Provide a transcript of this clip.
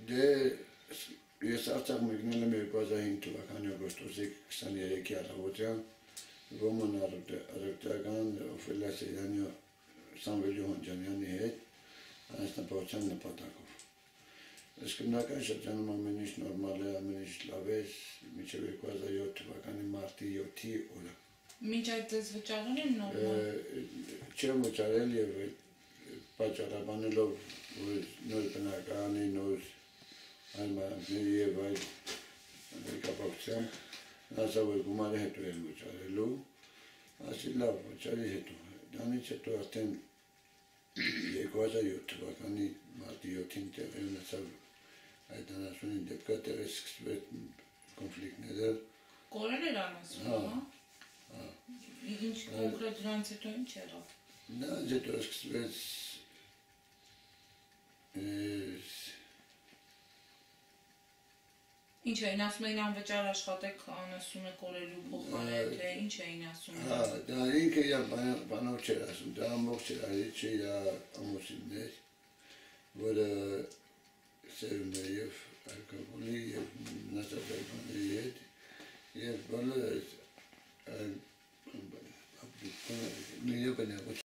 Դե ես Արցախ մեկնել եմ 2005 թվականի օգոստոսի 23-ի առավոտյան Ոմն առևտրական Օֆելիա Սեյրանի Սամվելի Հոնջանյանի հետ անասնապահության նպատակով։ Սկզբնական շրջանում ամեն ինչ նորմալ է, ամեն ինչ լավ է, մինչև 2007 թվականի մարտի 7-ի օրը։ Մինչ այդ ձեզ վճարել են նորմալ։ Չեմ վճարել եւ պատճառաբանելով նոր բնակարանի, նոր այլմանների եւ այլ կապակցությամբ ասա որ գումարը հետո եմ վճարելու, ասի լավ վճարի հետո։ Դրանից հետո արդեն 2007 թվականի մարտի 7-ին տեղի ունեցավ այդ անասունի դեպքը, տեղի սկսվեց կոնֆլիկտները։ Կորել էր անասունը, հա։ Ինչ կոնկրետ դրանից հետո ինչ եղավ։ Դրանից հետո սկսվեց Ինչ էին ասում էին անվճար աշխատեք անասունը կորելու փոխարեն, թե ինչ էին ասում։ Հա, դա ինքը իր բանով չէր ասում, դա ամբողջ էր արիչ իր ամուսինն էր, որը սերում է և ալկոհոլի և նասածայքաների հետ և բոլորը